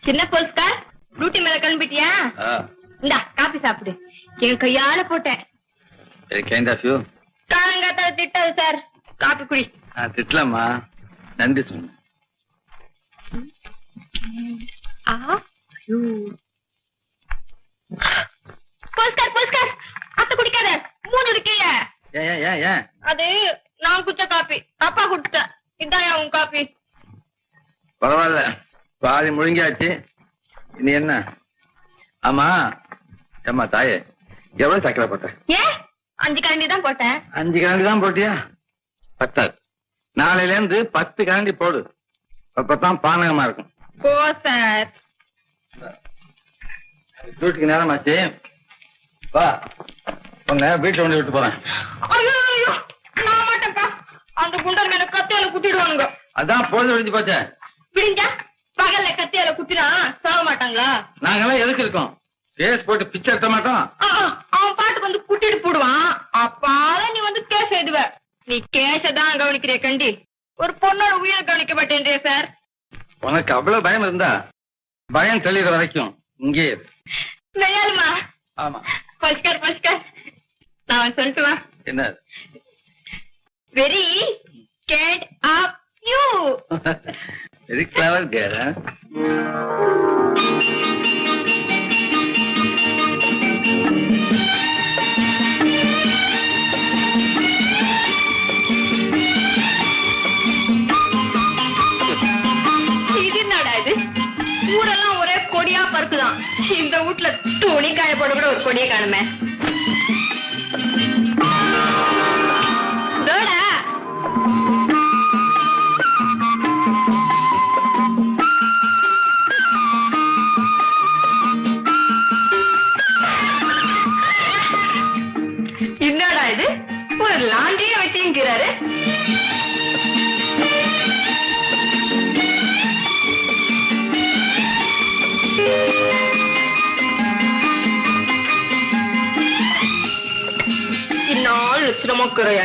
சின்ன போஸ்கார் டியூட்டி மேல கிளம்பிட்டியா? இந்தா காபி சாப்பிடு. என் கையால போட்டேன். காலங்காத்தால திட்டாது சார். காபி குடி. திட்டலாமா? நன்றி சொன்ன. போஸ்கார் போஸ்கார் அத்தை குடிக்காத. மூணு இருக்கீங்க. அது நான் குடிச்ச காபி. அப்பா குடிச்ச. இதான் உன் காபி. பரவாயில்ல, பாதி முழுங்கியாச்சு. நீ என்ன? ஆமா ஏமா தாயே, எவ்வளவு சக்கரை போட்ட? ஏன் 5 கரண்டி தான் போட்டேன். 5 கரண்டி தான் போட்டியா? பத்தாது. நாளையில இருந்து 10 கரண்டி போடு. அப்பதான் பானகமா இருக்கும். போ சார். டியூட்டிக்கு நேரமாச்சு. வா, உன்னை வீட்டுல கொண்டு விட்டு போறேன். ஐயோ நான் மாட்டேன்ப்பா. அந்த குண்டர் மேல கத்தியால குத்திடுவானுங்க. அதான் பொழுது விடிஞ்சு போச்சே. விடிஞ்சா பகல்ல கத்தியால குத்தினா சாக மாட்டாங்களா? நாங்கெல்லாம் எதுக்கு இருக்கோம்? கேஸ் போட்டு பிச்சை எடுத்த மாட்டோம். அவன் பாட்டுக்கு வந்து குட்டிட்டு போடுவான். அப்பால நீ வந்து கேஸ் எழுதுவ. நீ கேஸ தான் கவனிக்கிறிய கண்டி, ஒரு பொண்ணோட உயிரை கவனிக்க மாட்டேன்றே சார். உனக்கு அவ்வளவு பயம் இருந்தா பயம் தெளிகிற வரைக்கும் இங்கே நயாலுமா? ஆமா. பஸ்கர் பஸ்கர் நான் சொல்லிட்டு வா. என்ன? Very cute of you. Very clever care. இது என்னடா இது? ஊரெல்லாம் ஒரே கொடியா பருக்குதான். இந்த வீட்டுல துணி காய போட கூட ஒரு கொடியை காணுமே. என்னடா இது? ஒரு லாண்டியே வச்சுக்கிறாரு. இந்நாள் சிரமக்குறையா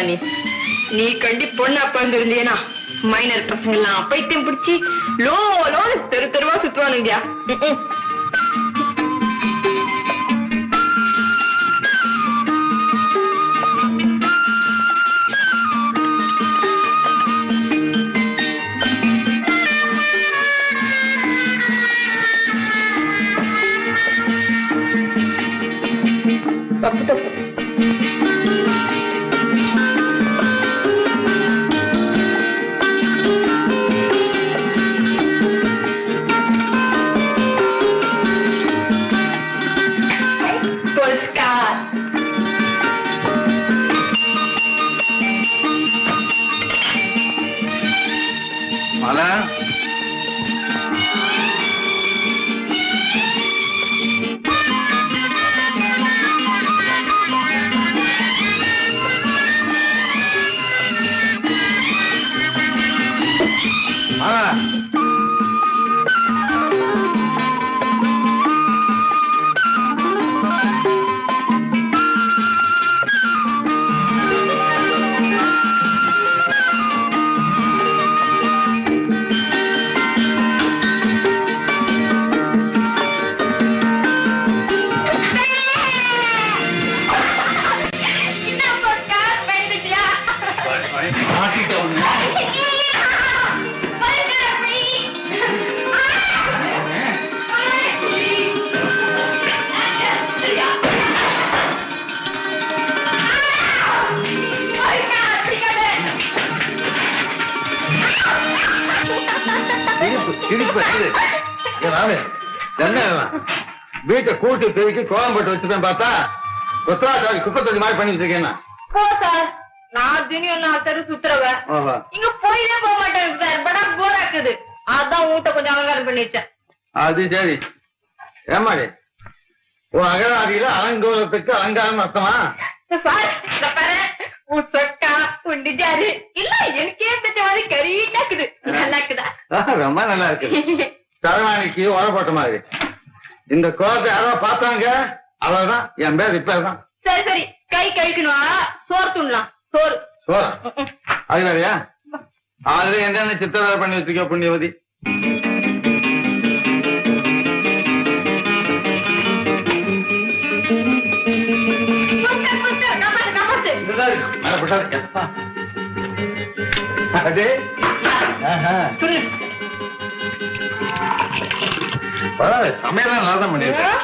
நீ கண்டி பொண்ணு அப்பா இருந்தேனா மைனர் பசங்க எல்லாம் பைத்தியம் பிடிச்சி லோன்னு தெரு தெருவா சுத்துவானுங்கயா. தப்பு தப்பு. மாலா, வீட்டை கூட்டு பெருக்கி கோலம் போட்டு வச்சுப்பேன் பார்த்தா குப்பை தொட்டி மாதிரி பண்ணி வச்சிருக்கேன். நான் தினியும் 4 தெரு சுத்துறவன். இங்க போயிலே போக மாட்டேன் சார். படா போர் ஆக்குது. அதான் வீட்டை கொஞ்சம் அலங்காரம் பண்ணி வச்சேன். அது சரி. ஏமாடி உன் அகராதியில அலங்கோலத்துக்கு அலங்காரம் அர்த்தமா? உன் சொக்கா உன் டிஜாரு இல்ல எனக்கே பிடிச்ச மாதிரி கரீட்டாக்குது. நல்லா இருக்குதா? ரொம்ப நல்லா இருக்கு. தரவாணிக்கு உர போட்ட மாதிரி. இந்த கோலத்தை யாரோ பார்த்தாங்க, அவ்வளவுதான். என் பேர் ரிப்பேர் தான். சரி சரி, கை கழிக்கணும். சோறு துண்ணலாம். சோறு சோறு அது வேறையா? அதுல என்னென்ன சித்திரவேலை பண்ணி வச்சிருக்க புண்ணியவதி? அதே சமையலாம் நல்லா தான் பண்ணிருக்கேன்.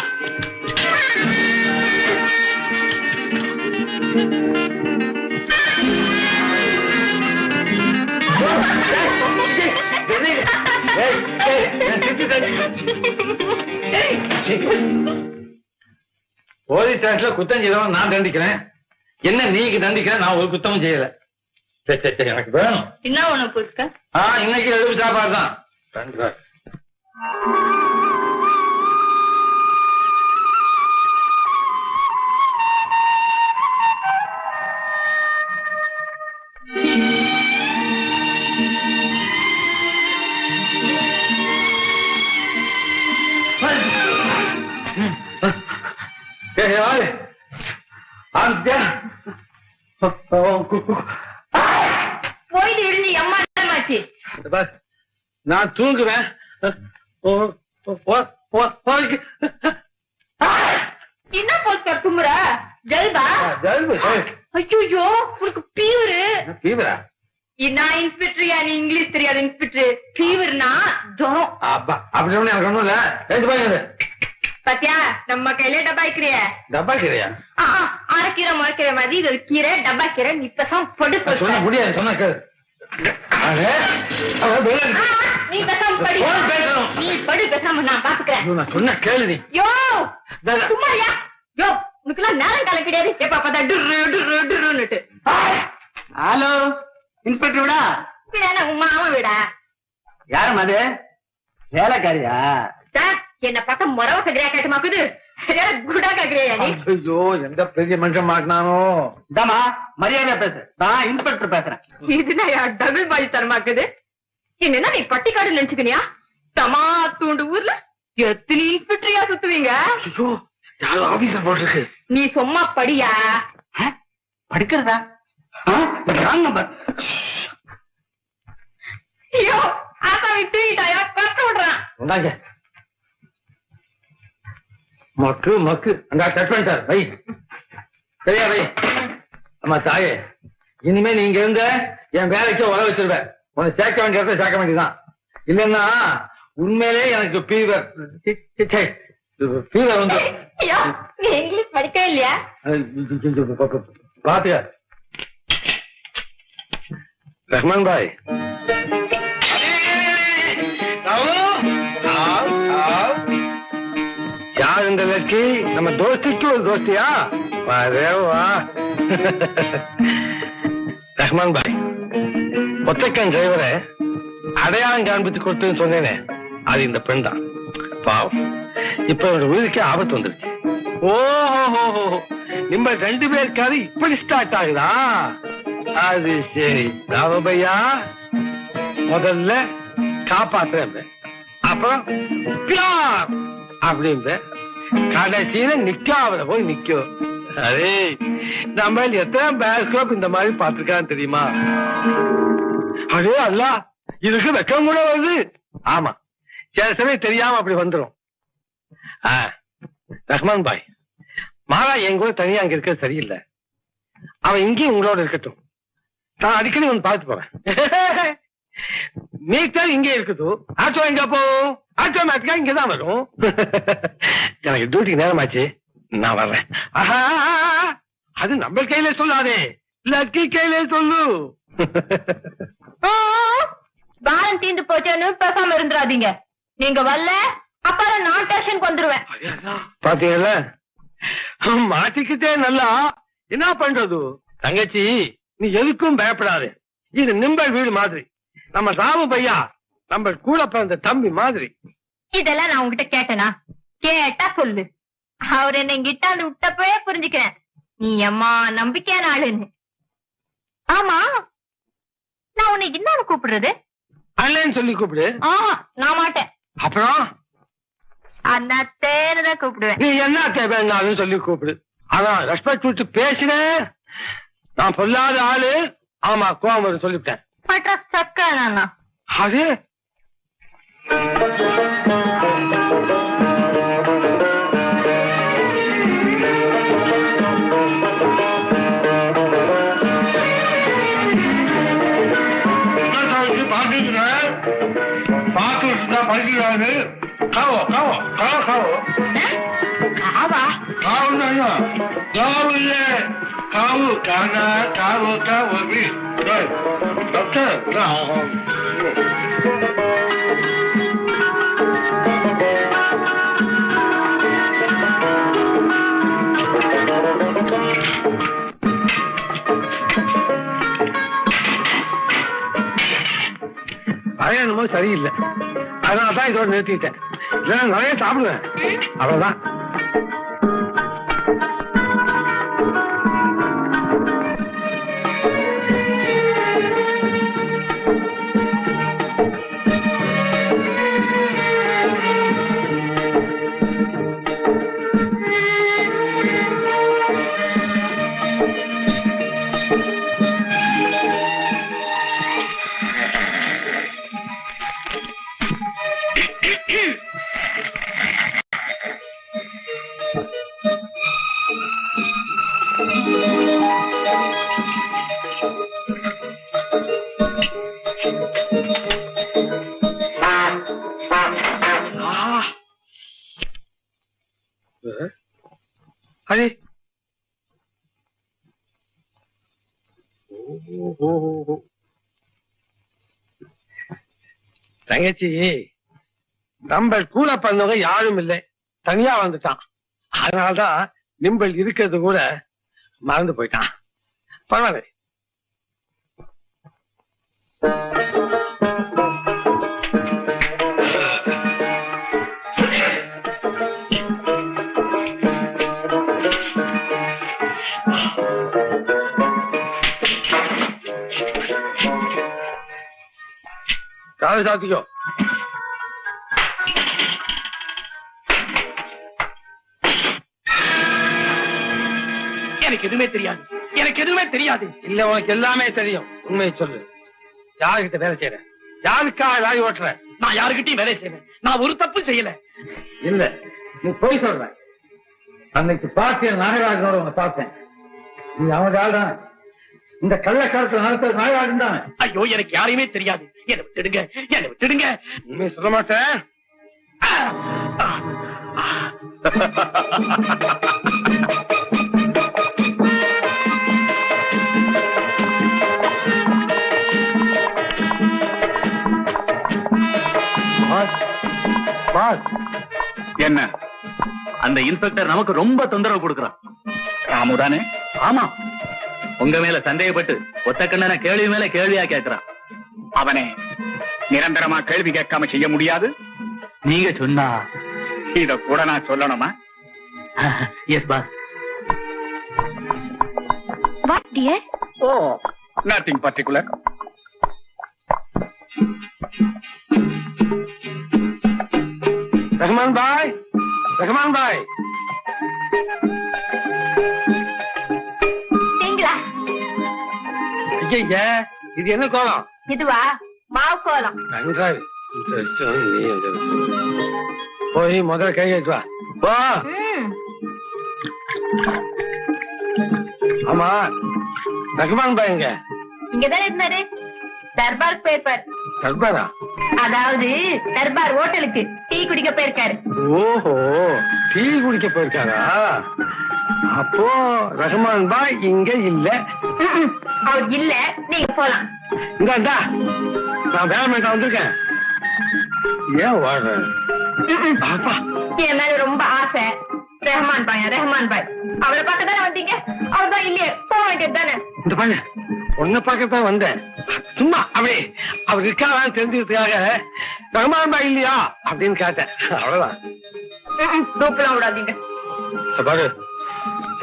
போலீஸ் ஸ்டேஷன்ல குத்தம் செய்தவன் நான் தண்டிக்கிறேன், என்ன நீங்க தண்டிக்கிறேன்? நான் ஒரு குத்தமும் செய்யல. சரி சரி சரி, எனக்கு வேணும். என்ன உனக்கு புதுக்கா? இன்னைக்கு எழுப்பு சாப்பாடு தான். போயிட்டு விடுஞ்சு எம்மாச்சு. நான் தூங்குவேன். என்ன போஸ்கர் தும்புற? ஜல்பா? ஜல்பு. ஐயோ, உனக்கு பீவரு. பீவரா? நான் இன்ஸ்பெக்டரியா? நீ இங்கிலீஷ் தெரியாது இன்ஸ்பெக்டர். பீவர்னா ஜுரம். அப்பா அப்படி ஒண்ணு எனக்கு ஒண்ணும் இல்ல. பாத்தியா, நம்ம கையில டப்பா கீரைய. டப்பா கீரையா? அரைக்கீரை முளைக்கிற மாதிரி இது ஒரு கீரை, டப்பா கீரை. நீ பேசாம படு. சொல்ல முடியாது, சொன்ன கேளு. நீ பேசாம படி. நீ படு பேசாம, நான் பாத்துக்கிறேன். நான் சொன்ன கேளு நீ. யோ சும்மாரியா? யோ உனக்குலாம் நேரம் காலம் கிடையாது. எப்ப பார்த்தா டுருன்னுட்டு. ஹலோ இன்ஸ்பெக்டர் விடா? வீடா உங்க மாமா வீடா? யாரும் அது? வேலைக்காரியா? என்ன பார்த்தா முறவ சகரியா கேட்டுமாக்குது. குடா கேக்குறியா நீ? ஐயோ, எந்த பெரிய மனுஷன் மாட்டினானோ. இதாமா மரியாதையா பேசு, நான் இன்ஸ்பெக்டர் பேசுறேன். இதுனா டபுள் பாய் தரமாக்குது. என்னன்னா நீ பட்டிக்காடு நினைச்சுக்கினியா? தமா தூண்டு ஊர்ல எத்தனை இன்ஸ்பெக்டரியா சுத்துவீங்க? ஐயோ, யாரும் ஆபீசர் போட்டிருக்கு. நீ சும்மா படியா? படிக்கிறதா? Wrong number. ஐயோ ஆசாமி தூக்கிட்டாயா? கட்ட விடுறான். உண்டாங்க மக்கு மக்கு. அந்த கட் பண்ணிட்டார். வை சரியா வை. ஆமா தாயே, இனிமே நீங்க இருந்த என் வேலைக்கு உழ வச்சிருவேன். உனக்கு சேர்க்க வேண்டியத சேர்க்க வேண்டியதான். இல்லன்னா உண்மையிலே எனக்கு ஃபீவர் வந்து. நீ இங்கிலீஷ் படிக்கவே இல்லையா? பாத்துக்க ரஹ்மான் பாய். யார் இந்த லட்சி? நம்ம தோஸ்திக்கு ஒரு தோஸ்தியா? வரேவா. ரஹ்மான் பாய், ஒத்தக்கன் டிரைவரை அடையாளம் காண்பித்து கொடுத்துன்னு சொன்னேனே, அது இந்த பெண் தான். பாவம், இப்ப ஒரு உயிருக்கே ஆபத்து வந்துருச்சு. ஓஹோ, நம்ம 2 பேருக்காரு இப்படி ஸ்டார்ட் ஆகுதா? அது சரி. ராமபையா முதல்ல காப்பாத்துறேன், அப்புறம் அப்படின்ற கடைசியில நிக்காவத போய் நிக்கும். அரே, நம்ம எத்தனை பேஸ்கோப் இந்த மாதிரி பாத்துருக்கான்னு தெரியுமா? அதே அல்ல, இதுக்கு வெக்கம் கூட வருது. ஆமா, சில சமயம் தெரியாம அப்படி வந்துடும். ரஹ்மான் பாய், மாலா என் கூட தனியா அங்க இருக்கிறது சரியில்லை. அவன் இங்கேயும் உங்களோட இருக்கட்டும். நான் அடிக்கடி வந்து பார்த்து போறேன். மீட்டர் இங்கே இருக்குது, ஆட்டோ எங்க போகும்? ஆட்டோமேட்டிக்கா இங்கதான் வரும். எனக்கு டியூட்டிக்கு நேரமாச்சு, நான் வர்றேன். ஆஹா, அது நம்ம கையில சொல்லாதே, லக்கி கையில சொல்லு. பாரம் தீந்து போச்சேன்னு பேசாம இருந்துடாதீங்க. நீங்க வரல, அப்புறம் நான் ஸ்டேஷனுக்கு வந்துருவேன். பாத்தீங்கல்ல, மாட்டிக்கிட்டே நல்லா. என்ன பண்றது தங்கச்சி, நீ எதுக்கும் பயப்படாது. இது நிம்பல் வீடு மாதிரி. நம்ம ராமு பையா நம்ம கூட பிறந்த தம்பி மாதிரி. இதெல்லாம் நான் உங்ககிட்ட கேட்டேனா? கேட்டா சொல்லு. அவர் என்ன கிட்டாந்து விட்டப்பவே புரிஞ்சுக்கிறேன், நீ அம்மா நம்பிக்கையான ஆளுன்னு. ஆமா, நான் உன்னை என்ன கூப்பிடுறது? அண்ணன்னு சொல்லி கூப்பிடு. நான் மாட்டேன். அப்புறம் அண்ணாத்தேன்னு தான் கூப்பிடுவேன். நீ என்ன தேவைன்னு சொல்லி கூப்பிடு. ஆனா ரெஸ்பெக்ட் விட்டு பேசின, நான் சொல்லாத ஆளு. ஆமா, கோவம் சொல்லிவிட்டேன். பட்டா சக்கா நானா? அது படிக்கிறாரு காவோ காவோ காவோ காவோ காவா காவு காவு இல்ல காவு கானா காவு காவு டாக்டர் என்னமோ சரியில்லை, அதனாலதான் இதோட நிறுத்திட்டேன். இல்லைன்னா நிறைய சாப்பிடுவேன், அவ்வளவுதான். அடே தங்கச்சி, நம்ம கூட பண்ணவங்க யாரும் இல்லை, தனியா வந்துட்டான். அதனாலதான் நிம்பல் இருக்கிறது கூட மறந்து போயிட்டான். பரவாயில்ல. காலை சாத்திக்கோ. எனக்கு எதுவுமே தெரியாது, எனக்கு எதுவுமே தெரியாது. இல்ல, உனக்கு எல்லாமே தெரியும். உண்மையை சொல்லு. யாருக்கிட்ட வேலை செய்யற? யாருக்காக லாரி ஓட்டுற? நான் யாருக்கிட்டையும் வேலை செய்யறேன். நான் ஒரு தப்பு செய்யல. இல்ல, நீ போய் சொல்ற. அன்னைக்கு பார்த்து நாகராஜனோட உன்னை பார்த்தேன். நீ அவங்க ஆள் தான். இந்த கள்ளக்காலத்துல நடத்துற நாகராஜன் தான். ஐயோ, எனக்கு யாரையுமே தெரியாது. என்னை விட்டுடுங்க, என்னை விட்டுடுங்க. உண்மையை சொல்ல மாட்டேன். என்ன, அந்த இன்ஸ்பெக்டர் நமக்கு ரொம்ப தொந்தரவு கொடுக்கிறான். ராமுதானே? ஆமா. உங்க மேல சந்தேகப்பட்டு ஒத்த கண்ணன கேள்வி மேல கேள்வியா கேட்கிறான். அவனே நிரந்தரமா கேள்வி கேட்காம செய்ய முடியாது. நீங்க சொன்னா இத கூட நான் சொல்லணுமா? Yes boss. What dear? Oh, nothing particular. Rahman bhai, Rahman bhai. நீங்களா? ஐயா, இது என்ன கோலம்? இதுவா? மாவு கோலம். நன்றாய். போய் முதல்ல கை கட்டு வா. போ. ஆமா, ரஹ்மான் பாய் எங்க? இங்கதானே இருந்தாரு. தர்பார் போயிருப்பார். தர்பாரா? அதாவது தர்பார் ஹோட்டலுக்கு டீ குடிக்க போயிருக்காரு. ஓஹோ, டீ குடிக்க போயிருக்காரா? அப்போ ரஹ்மான் பாய் இங்க இல்ல. அவர் இல்ல, நீங்க போலாம். இந்தா, நான் வேலைமேட்டா வந்திருக்கேன். ஏன் வாடுற? என் மேல ரொம்ப ஆசை. ரஹ்மான் பாய், ரஹ்மான் பாய். அவளை பார்க்க தானே வந்தீங்க? அவர்தான் இல்லையே, போக வேண்டியது தானே. இந்த பாரு, உன்னை பார்க்கத்தான் வந்தேன். சும்மா அப்படி அவர் இருக்காதான் தெரிஞ்சதுக்காக ரஹ்மான் பாய் இல்லையா அப்படின்னு கேட்டேன், அவ்வளவுதான். தூப்பெல்லாம் விடாதீங்க. பாரு,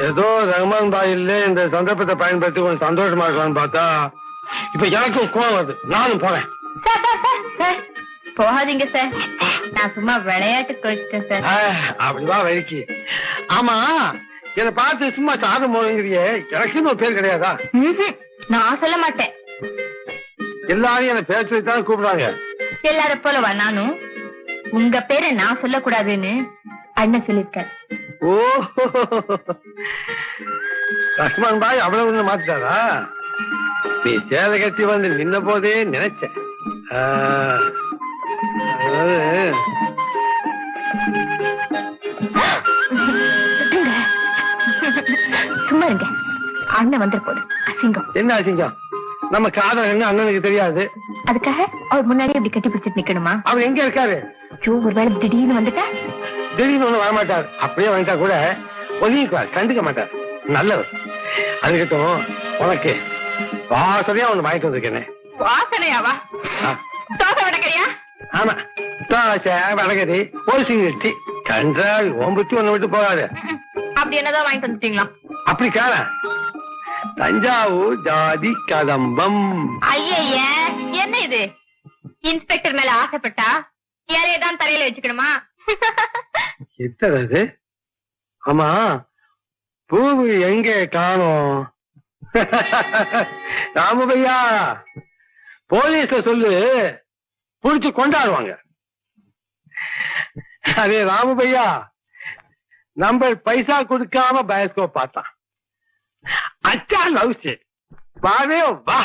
ஏதோ ரஹ்மான் பாய் இல்ல, இந்த சந்தர்ப்பத்தை பயன்படுத்தி கொஞ்சம் சந்தோஷமா இருக்கலாம்னு பார்த்தா இப்ப எனக்கும் கோவம் வருது. நானும் போறேன். போகாதீங்க சார், நான் சும்மா விளையாட்டு கோச்சிட்டேன் சார். அப்படிவா வழிக்கு. ஆமா, என்னை பார்த்து சும்மா சாதம் போடுங்கிறியே, எனக்குன்னு ஒரு பேர் கிடையாதா? நான் சொல்ல மாட்டேன். எல்லாரும் என்ன பேர் சொல்லித்தான் கூப்பிடுறாங்க. எல்லாரும் போலவா நானும்? உங்க பேரை நான் சொல்லக்கூடாதுன்னு அண்ணன் சொல்லிருக்காரு. ஓ, ரஹ்மான் பாய் அவ்வளவு ஒண்ணு மாத்திட்டாரா? நீ சேலை கட்டி வந்து நின்ன போதே நினைச்சேன். அதாவது சும்மா இருங்க, அண்ணன் வந்துரு போது. அசிங்கம். என்ன அசிங்கம்? நம்ம காதல் என்ன அண்ணனுக்கு தெரியாது. அதுக்காக அவர் முன்னாடியே இப்படி கட்டி பிடிச்சிட்டு நிக்கணுமா? அவர் எங்க இருக்காரு? ஒருவேளை திடீர்னு வந்துட்டா? திடீர்னு ஒண்ணு வரமாட்டார். அப்படியே வந்துட்டா கூட ஒதுங்கிக்குவார், கண்டுக்க மாட்டார். நல்லவர். அதுக்கிட்டும் உனக்கு வாசனையா ஒண்ணு வாங்கிட்டு வந்திருக்கேன். வாசனையாவா? தோசை வடக்கறியா? ஆமா, தோசை வடகரி ஒரு சிங்கி கன்றாவி ஓம்புத்தி ஒண்ணு விட்டு போகாது. அப்படி என்னதான் வாங்கிட்டு வந்துட்டீங்களா? அப்படி காண தஞ்சாவூர் ஜாதி கதம்பம். ஐய, என்ன இது? இன்ஸ்பெக்டர் மேல ஆசைப்பட்டா இலையதான் தரையில வச்சுக்கணுமா? எத்தது? ஆமா, பூவு எங்கே காணோம்? ராமுபையா, போலீஸ்ல சொல்லு, புடிச்சு கொண்டாடுவாங்க. அதே ராமுபையா நம்ம பைசா கொடுக்காம பயோஸ்கோப் பார்த்தான். அச்சா லவ் ஸ்டேட் வாவே வா.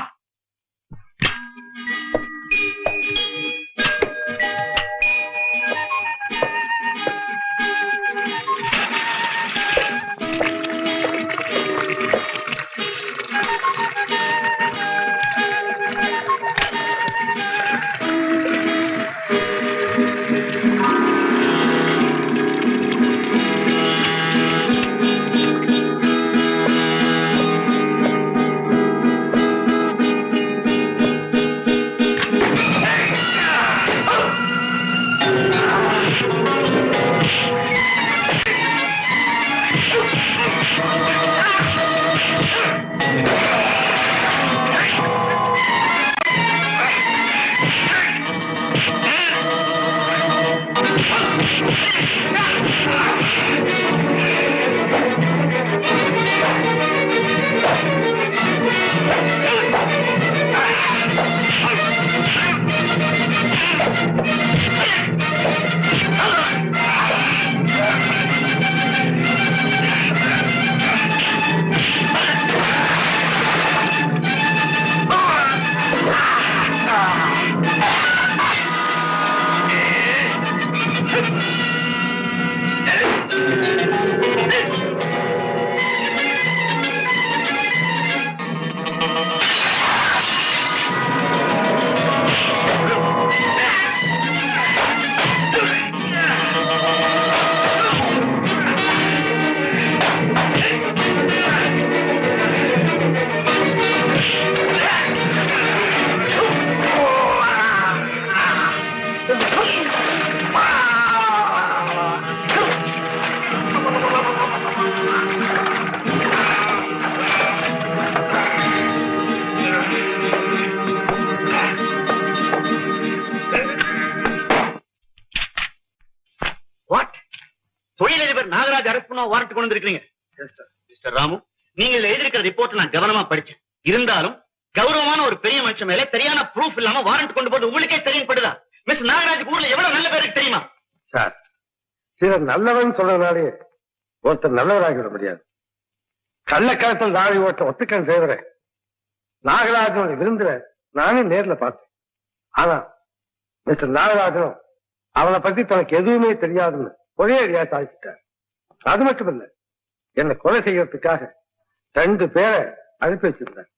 நாகராஜ் அரெஸ்ட் பண்ண வாரண்ட் கொண்டு வந்திருக்கீங்க. மிஸ்டர் ராமு, நீங்க எழுதியிருக்கிற ரிப்போர்ட் நான் கவனமா படிச்சேன். இருந்தாலும் கௌரவமான ஒரு பெரிய மனுஷன் மேல சரியான ப்ரூஃப் இல்லாம வாரண்ட் கொண்டு போது உங்களுக்கே தெரியப்படுதா? மிஸ்டர் நாகராஜ் ஊர்ல எவ்வளவு நல்ல பேருக்கு தெரியுமா? சார், சிலர் நல்லவன் சொல்றதுனாலே ஒருத்தர் நல்லவராகிவிட முடியாது. கள்ளக்கலத்தில் தாழி ஓட்ட ஒத்துக்கன் செய்வரேன். நாகராஜனோட விருந்துல நானே நேர்ல பார்த்தேன். ஆனா மிஸ்டர் நாகராஜனும் அவனை பத்தி தனக்கு எதுவுமே தெரியாதுன்னு ஒரே அடியா சாதிச்சிட்டார். அது மட்டும் இல்ல, என்னை கொலை செய்யறதுக்காக 2 பேரை அனுப்பி வச்சிருந்தேன்.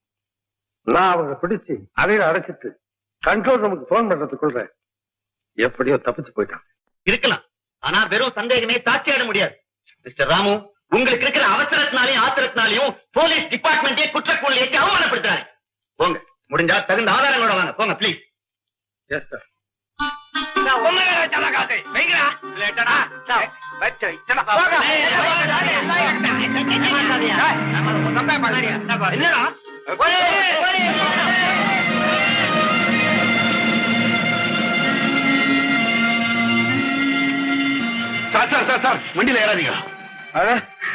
நான் அவங்க பிடிச்சு அறையில அடைச்சிட்டு கண்ட்ரோல் ரூமுக்கு போன் பண்றதுக்குள்ள எப்படியோ தப்பிச்சு போயிட்டான். இருக்கலாம், ஆனா வெறும் சந்தேகமே சாட்சியாட முடியாது. மிஸ்டர் ராமு, உங்களுக்கு இருக்கிற அவசரத்தினாலையும் ஆத்திரத்தினாலையும் போலீஸ் டிபார்ட்மெண்டே குற்றக்கூலியைக்கு அவமானப்படுத்துறாரு. போங்க, முடிஞ்சா தகுந்த ஆதாரங்களோட வாங்க. போங்க ப்ளீஸ். Yes sir. சார், வண்டியில ஏறாதீங்க.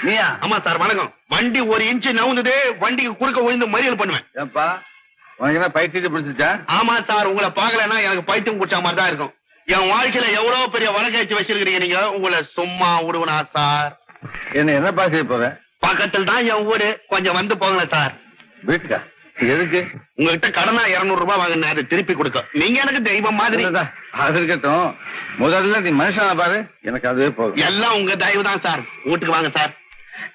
நீயா? ஆமா சார், வணக்கம். வண்டி 1 இன்ச்சு நவுந்ததே வண்டிக்கு குறுக்க விழுந்து மறியல் பண்ணுவேன். ஏப்பா, உனக்கு என்ன பைத்தியம் பிடிச்சிச்சா? ஆமா சார், உங்களை பாக்கலன்னா எனக்கு பைத்தியம் குடிச்ச மாதிரி தான் இருக்கும். என் வாழ்க்கையில எவ்வளவு பெரிய வழக்காய்ச்சி வச்சிருக்கீங்க நீங்க. உங்களை சும்மா விடுவனா சார்? என்ன பாக்க போற? பக்கத்தில் தான் என் ஊரு, கொஞ்சம் வந்து போங்களேன் சார். வீட்டுக்கா? எதுக்கு? உங்ககிட்ட கடனா 200 ரூபாய் வாங்கினேன், அதை திருப்பி கொடுக்க. நீங்க எனக்கு தெய்வம் மாதிரி. அது இருக்கட்டும், முதல்ல நீ மனுஷனா பாரு, எனக்கு அதுவே போதும். எல்லாம் உங்க தயவு தான் சார். வீட்டுக்கு வாங்க சார்.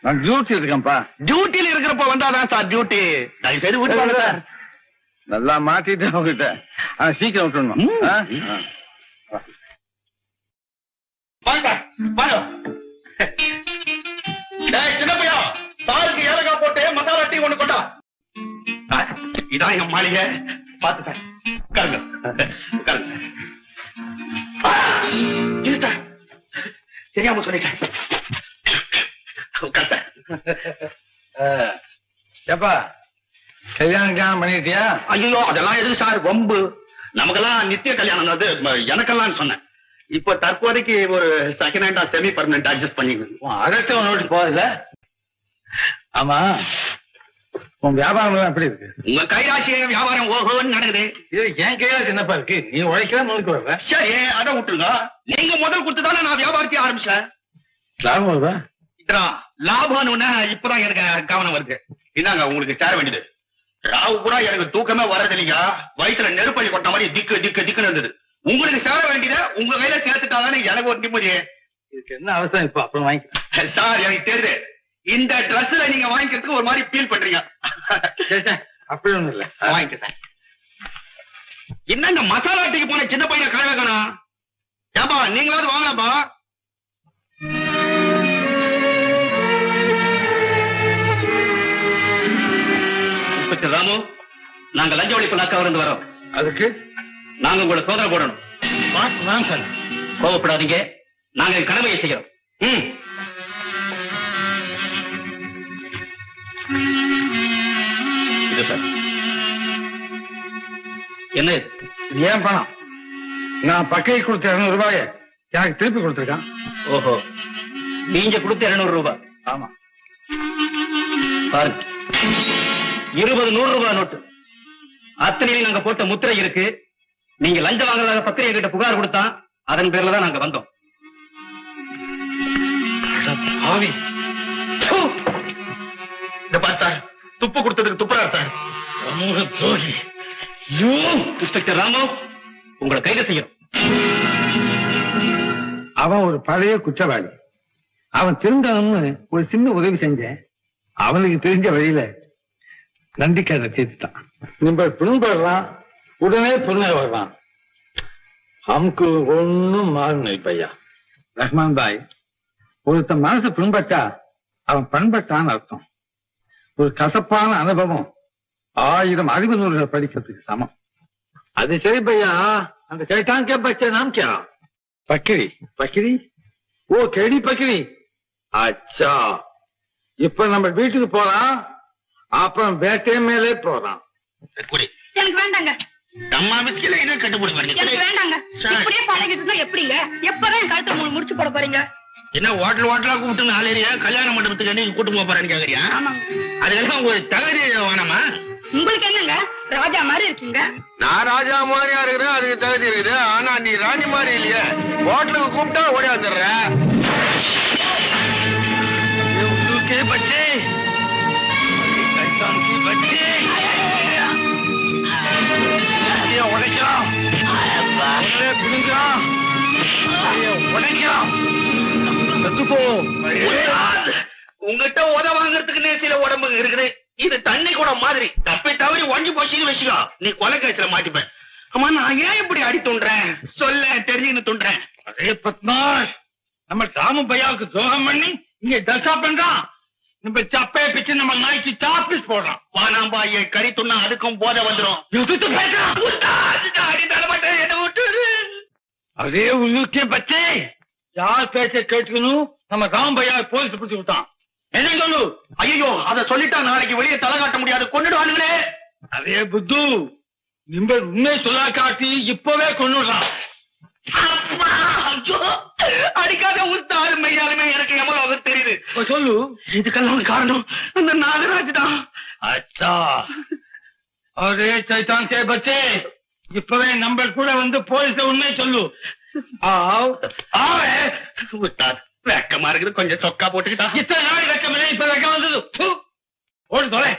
நான் டியூட்டி இருக்கேன்ப்பா. டியூட்டில இருக்கிறப்ப வந்தாதான் சார் டியூட்டி. தயவு செய்து வீட்டுக்கு வாங்க சார். நல்லா மாட்டிட்டு அவங்கிட்ட சீக்கிரம் விட்டுணும். வாங்க வாங்க. சின்ன பையா, சாருக்கு ஏலக்காய் போட்டு மசாலா டீ ஒண்ணு கொண்டா. இதான் என் மாளிகை. பாத்து சார், உட்காருங்க உட்காருங்க. தெரியாம சொல்லிட்டேன். உட்கார்ந்த. ஏப்பா, கல்யாணம் பண்ணிட்டியா? ஐயோ, அதெல்லாம் எதுக்கு சார் வம்பு? நமக்கெல்லாம் நித்திய கல்யாணம் அது, எனக்கெல்லாம் சொன்னேன். இப்ப தற்போதைக்கு ஒரு செகண்ட் ஹேண்டா செமி பர்மனன்ட் அட்ஜஸ்ட் பண்ணிக்கணும். அடுத்த ஒன்று போகுதுல. ஆமா, உன் வியாபாரம் எப்படி இருக்கு? உங்க கைராசிய வியாபாரம் ஓஹோன்னு நடக்குது. இது என் கைராசி என்னப்பா இருக்கு? நீ உழைக்கிற முழுக்க வர்ற. சரி, அதை விட்டுருங்க. நீங்க முதல் கொடுத்துதானே நான் வியாபாரத்தை ஆரம்பிச்சேன். லாபம் வருதா? லாபம்னு இப்பதான் எனக்கு கவனம் வருது. இந்தாங்க உங்களுக்கு சேர வேண்டியது. ராவு பூரா எனக்கு தூக்கமே வர்றது இல்லைங்க. வயிற்றுல நெருப்பள்ளி கொட்ட மாதிரி திக்கு திக்கு திக்குன்னு இருந்தது. உங்களுக்கு சேர வேண்டியத உங்க கையில சேர்த்துட்டாதானே எனக்கு ஒரு நிம்மதி. இதுக்கு என்ன அவசரம்? இப்ப அப்புறம் வாங்கிக்க சார். எனக்கு தெரியுது, இந்த ட்ரெஸ்ல நீங்க வாங்கிக்கிறதுக்கு ஒரு மாதிரி ஃபீல் பண்றீங்க. அப்படி ஒண்ணும் இல்ல, வாங்கிக்க சார். என்னங்க மசாலா டீக்கு போன சின்ன பையனை கை வைக்கணும்? ஏப்பா, நீங்களாவது வாங்கலாம்ப்பா. இன்ஸ்பெக்டர் ராமு, நாங்க லஞ்ச ஒழிப்பு லாக்காவிலிருந்து வரோம். அதுக்கு நாங்க உங்களை சோதனை போடணும். சார், கோவப்படாதீங்க, நாங்க கடமையை செய்யறோம். இது சார். என்ன இது? ஏன் பணம்? நான் பக்கையை கொடுத்த 200 ரூபாய எனக்கு திருப்பி கொடுத்துருக்கான். ஓஹோ, நீங்க கொடுத்த 200 ரூபாய். ஆமா, பாருங்க, 20 100 ரூபாய் நோட்டு. அத்தனையிலும் நாங்க போட்ட முத்திரை இருக்கு. நீங்க லஞ்சம் வாங்குறதாக பத்திரிகை கிட்ட புகார் கொடுத்தா அதன் பேர்ல தான் நாங்க வந்தோம். இந்த பாரு சார், துப்பு கொடுத்ததுக்கு துப்புறாரு சார். சமூக துரோகி. இன்ஸ்பெக்டர் ராமு, உங்களை கைது செய்யணும். அவன் ஒரு பழைய குற்றவாளி. அவன் திருந்தணும்னு ஒரு சின்ன உதவி செஞ்சேன். அவனுக்கு தெரிஞ்ச வழியில நந்திக்காத தீர்த்துட்டான். நம்ம பின்படலாம், உடனே புரிஞ்ச வரலாம். हमको ஒன்னும் மாறணும் பையா. ரஹ்மான் பாய், ஒருத்த மனசு பின்பற்றா அவன் பண்பட்டான்னு அர்த்தம். ஒரு கசப்பான அனுபவம் 1000 அறிவு நூல்கள் படிக்கிறதுக்கு சமம். அது சரி பையா, அந்த சைத்தான் கே பச்சே நாம் கியா? பக்கிரி. பக்கிரி? ஓ, கேடி பக்கிரி. அச்சா, இப்ப நம்ம வீட்டுக்கு போறான், அப்புறம் வேட்டை மேலே போறான். எனக்கு வேண்டாங்க. அம்மா பிஸ்கில என்ன கட்டுப்படி பண்ணி? எனக்கு வேண்டாங்க. இப்படியே பழகிட்டு இருந்தா எப்படிங்க? எப்பதான் என் கழுத்தை முடிச்சு போட போறீங்க? என்ன ஹோட்டலா கூப்பிட்டு நாளையா கல்யாண மண்டபத்துக்கு நீங்க கூட்டு போக போறேன்னு கேக்குறியா? அதுக்கெல்லாம் ஒரு தகுதி வேணாமா? உங்களுக்கு என்னங்க, ராஜா மாதிரி இருக்கீங்க. நான் ராஜா மாதிரியா இருக்கிறேன், அதுக்கு தகுதி இருக்குது. ஆனா நீ ராணி மாதிரி இல்லையே. ஹோட்டலுக்கு கூப்பிட்டா ஓடி வந்துடுற. பச்சே உடைக்கிறோம், உங்ககிட்ட உத வாங்கறதுக்கு நேசில உடம்பு இருக்குது. இது தண்ணி கூட மாதிரி தப்பை தவறி ஒஞ்சி போச்சுன்னு வச்சுக்கோ, நீ கொலை காய்ச்சல மாட்டிப்பேன். ஆமா, நான் ஏன் இப்படி அடி துண்டுறேன் சொல்ல தெரிஞ்சுன்னு துண்டுறேன். அதே பத்மாஷ், நம்ம ராமு பையாவுக்கு துரோகம் பண்ணி இங்க தசா பண்றான். நம்ம சப்பைய பிச்சு நம்ம நாய்க்கு சாப்பிஸ் போடுறான். வானாம்பாயை கறி துண்ணா அதுக்கும் போத வந்துடும். அதே உள்ளுக்கே பச்சே, யார் பேச்ச கேட்டுக்கணும்? நம்ம ராம்பையா போலீஸ் பிடிச்சு விட்டான். என்ன சொல்லு? ஐயோ, அத சொல்லிட்டா நாளைக்கு வெளியே தலை காட்ட முடியாது, கொண்டுடுவானுங்களே. அதே புத்து, நிம்ப உண்மை சொல்லா காட்டி இப்பவே கொண்டுடுறான். அடிக்காத உஸ்தாது மையாலுமே எனக்கு எவ்வளவு தெரியுது. சொல்லு, இதுக்கெல்லாம் காரணம் அந்த நாகராஜ் தான். அச்சா, அரே சைத்தான் கே பச்சே, இப்பவே நம்ம கூட வந்து போலீஸ் உண்மை சொல்லு. உஸ்தாத், வெக்கமா இருக்குது, கொஞ்சம் சொக்கா போட்டுக்கிட்டா. இத்தனை நாள் வெக்கமே, இப்ப வெக்கம் வந்தது. ஓடு தொலை.